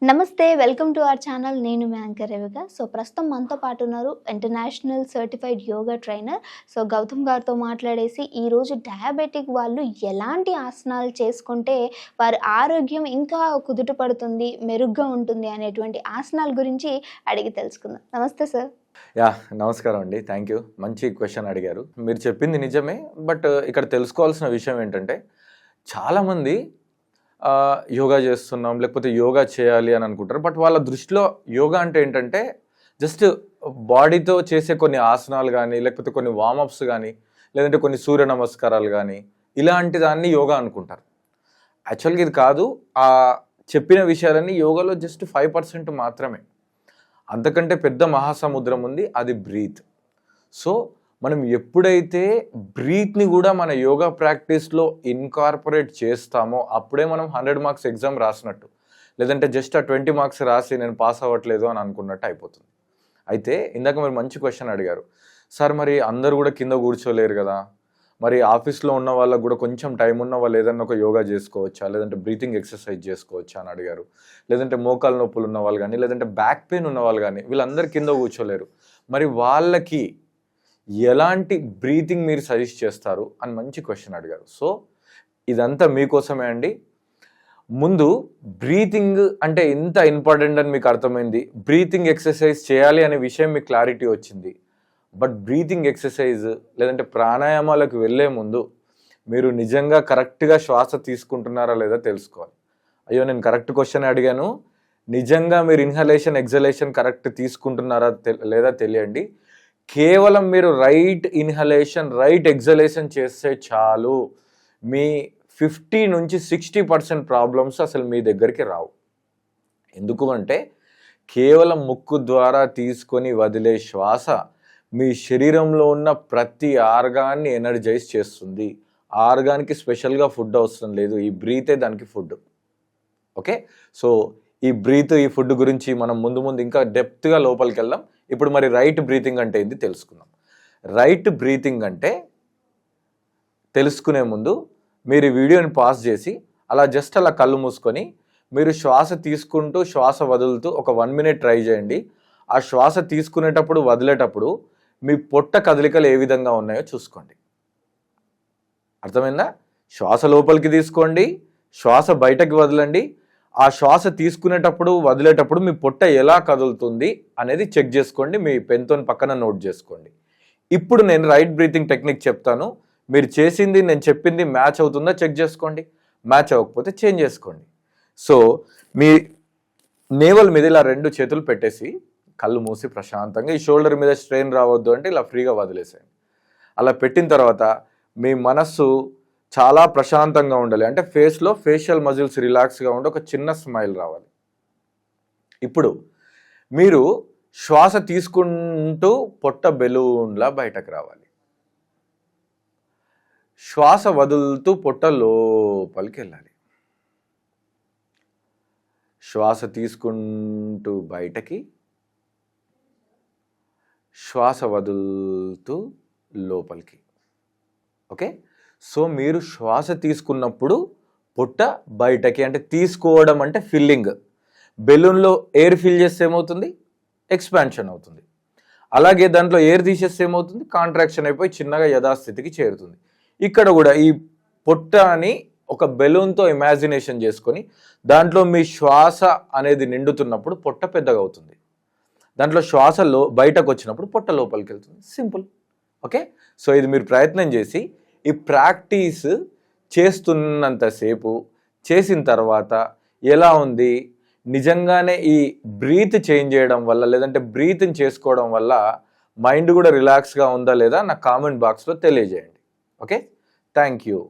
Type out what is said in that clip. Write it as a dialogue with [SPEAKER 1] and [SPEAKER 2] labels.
[SPEAKER 1] నమస్తే welcome to our channel. నేను మీ anchor రేవిక. So ప్రస్తుతం మనతో పాటు ఉన్నారు international certified yoga trainer Gautam గారితో మాట్లాడేసి ఈరోజు డయాబెటిక్ వాళ్ళు ఎలాంటి ఆసనాలు చేసుకుంటే వారి ఆరోగ్యం ఇంకా కుదుట పడుతుంది, మెరుగ్గా ఉంటుంది అనేటువంటి ఆసనాల గురించి అడిగి తెలుసుకుందాం. నమస్తే సార్.
[SPEAKER 2] నమస్కారం అండి. Thank you. మంచి క్వశ్చన్ అడిగారు. మీరు చెప్పింది నిజమే. బట్ ఇక్కడ తెలుసుకోవాల్సిన విషయం ఏంటంటే, చాలామంది యోగా చేస్తున్నాం లేకపోతే యోగా చేయాలి అని అనుకుంటారు. బట్ వాళ్ళ దృష్టిలో యోగా అంటే ఏంటంటే జస్ట్ బాడీతో చేసే కొన్ని ఆసనాలు కానీ, లేకపోతే కొన్ని వార్మప్స్ కానీ, లేదంటే కొన్ని సూర్య నమస్కారాలు కానీ, ఇలాంటి దాన్ని యోగా అనుకుంటారు. యాక్చువల్గా ఇది కాదు. ఆ చెప్పిన విషయాలన్నీ యోగాలో జస్ట్ 5% మాత్రమే. అంతకంటే పెద్ద మహాసముద్రం ఉంది, అది బ్రీత్. సో మనం ఎప్పుడైతే బ్రీత్ని కూడా మన యోగా ప్రాక్టీస్లో ఇన్కార్పొరేట్ చేస్తామో అప్పుడే మనం 100 మార్క్స్ ఎగ్జామ్ రాసినట్టు. లేదంటే జస్ట్ ఆ 20 మార్క్స్ రాసి నేను పాస్ అవ్వట్లేదు అని అనుకున్నట్టు అయిపోతుంది. అయితే ఇందాక మీరు మంచి క్వశ్చన్ అడిగారు. సార్ మరి అందరూ కూడా కింద కూర్చోలేరు కదా, మరి ఆఫీస్లో ఉన్న వాళ్ళకు కూడా కొంచెం టైం ఉన్న వాళ్ళు ఏదన్నా ఒక యోగా చేసుకోవచ్చా, లేదంటే బ్రీతింగ్ ఎక్సర్సైజ్ చేసుకోవచ్చా అని అడిగారు. లేదంటే మోకాలు నొప్పులు ఉన్న వాళ్ళు కానీ, లేదంటే బ్యాక్ పెయిన్ ఉన్న వాళ్ళు కానీ, వీళ్ళందరూ కింద కూర్చోలేరు. మరి వాళ్ళకి ఎలాంటి బ్రీతింగ్ మీరు సజెస్ట్ చేస్తారు అని మంచి క్వశ్చన్ అడిగారు. సో ఇదంతా మీకోసమే అండి. ముందు బ్రీతింగ్ అంటే ఎంత ఇంపార్టెంట్ అని మీకు అర్థమైంది. బ్రీతింగ్ ఎక్సర్సైజ్ చేయాలి అనే విషయం మీకు క్లారిటీ వచ్చింది. బట్ బ్రీతింగ్ ఎక్సర్సైజ్ లేదంటే ప్రాణాయామాలకు వెళ్ళే ముందు మీరు నిజంగా కరెక్ట్గా శ్వాస తీసుకుంటున్నారా లేదా తెలుసుకోవాలి. అయ్యో నేను కరెక్ట్ క్వశ్చన్ అడిగాను, నిజంగా మీరు ఇన్హలేషన్ ఎగ్జలేషన్ కరెక్ట్ తీసుకుంటున్నారా లేదా తెలియండి. కేవలం మీరు రైట్ ఇన్హలేషన్ రైట్ ఎగ్జలేషన్ చేస్తే చాలు, మీ 50 నుంచి 60% ప్రాబ్లమ్స్ అసలు మీ దగ్గరికి రావు. ఎందుకు అంటే కేవలం ముక్కు ద్వారా తీసుకొని వదిలే శ్వాస మీ శరీరంలో ఉన్న ప్రతి ఆర్గాన్ని ఎనర్జైజ్ చేస్తుంది. ఆర్గాన్కి స్పెషల్గా ఫుడ్ అవసరం లేదు, ఈ బ్రీతే దానికి ఫుడ్. ఓకే, సో ఈ బ్రీత్ ఈ ఫుడ్ గురించి మనం ముందు ఇంకా డెప్త్గా లోపలికి వెళ్దాం. ఇప్పుడు మరి రైట్ బ్రీతింగ్ అంటే ఏంటి తెలుసుకుందాం. రైట్ బ్రీతింగ్ అంటే తెలుసుకునే ముందు మీరు ఈ వీడియోని పాస్ చేసి అలా కళ్ళు మూసుకొని మీరు శ్వాస తీసుకుంటూ శ్వాస వదులుతూ ఒక 1 minute ట్రై చేయండి. ఆ శ్వాస తీసుకునేటప్పుడు వదిలేటప్పుడు మీ పొట్ట కదలికలు ఏ విధంగా ఉన్నాయో చూసుకోండి. అర్థమైందా? శ్వాస లోపలికి తీసుకోండి, శ్వాస బయటకు వదలండి. ఆ శ్వాస తీసుకునేటప్పుడు వదిలేటప్పుడు మీ పొట్ట ఎలా కదులుతుంది అనేది చెక్ చేసుకోండి. మీ పెన్తో పక్కన నోట్ చేసుకోండి. ఇప్పుడు నేను రైట్ బ్రీతింగ్ టెక్నిక్ చెప్తాను. మీరు చేసింది నేను చెప్పింది మ్యాచ్ అవుతుందా చెక్ చేసుకోండి. మ్యాచ్ అవ్వకపోతే చేంజ్ చేసుకోండి. సో మీ నేవల్ మీద ఇలా 2 చేతులు పెట్టేసి కళ్ళు మూసి ప్రశాంతంగా, ఈ షోల్డర్ మీద స్ట్రెయిన్ రావద్దు అంటే ఇలా ఫ్రీగా వదిలేసేయండి. అలా పెట్టిన తర్వాత మీ మనస్సు చాలా ప్రశాంతంగా ఉండాలి. అంటే ఫేస్లో ఫేషియల్ మజిల్స్ రిలాక్స్గా ఉండి ఒక చిన్న స్మైల్ రావాలి. ఇప్పుడు మీరు శ్వాస తీసుకుంటూ పొట్ట బెలూన్లా బయటకు రావాలి. శ్వాస వదులుతూ పొట్ట లోపలికి వెళ్ళాలి. శ్వాస తీసుకుంటూ బయటకి, శ్వాస వదులుతూ లోపలికి. ఓకే, సో మీరు శ్వాస తీసుకున్నప్పుడు పొట్ట బయటకి, అంటే తీసుకోవడం అంటే ఫిల్లింగ్. బెలూన్లో ఎయిర్ ఫిల్ చేస్తే ఏమవుతుంది? ఎక్స్పాన్షన్ అవుతుంది. అలాగే దాంట్లో ఎయిర్ తీసేస్తే ఏమవుతుంది? కాంట్రాక్షన్ అయిపోయి చిన్నగా యథాస్థితికి చేరుతుంది. ఇక్కడ కూడా ఈ పొట్టని ఒక బెలూన్తో ఇమాజినేషన్ చేసుకొని దాంట్లో మీ శ్వాస అనేది నిండుతున్నప్పుడు పొట్ట పెద్దగా అవుతుంది. దాంట్లో శ్వాసలో బయటకు వచ్చినప్పుడు పొట్ట లోపలికి వెళ్తుంది. సింపుల్. ఓకే, సో ఇది మీరు ప్రయత్నం చేసి ఈ ప్రాక్టీస్ చేస్తున్నంతసేపు చేసిన తర్వాత ఎలా ఉంది, నిజంగానే ఈ బ్రీత్ చేంజ్ చేయడం వల్ల లేదంటే బ్రీత్ని చేసుకోవడం వల్ల మైండ్ కూడా రిలాక్స్గా ఉందా లేదా నాకు కామెంట్ బాక్స్లో తెలియజేయండి. Okay, thank you.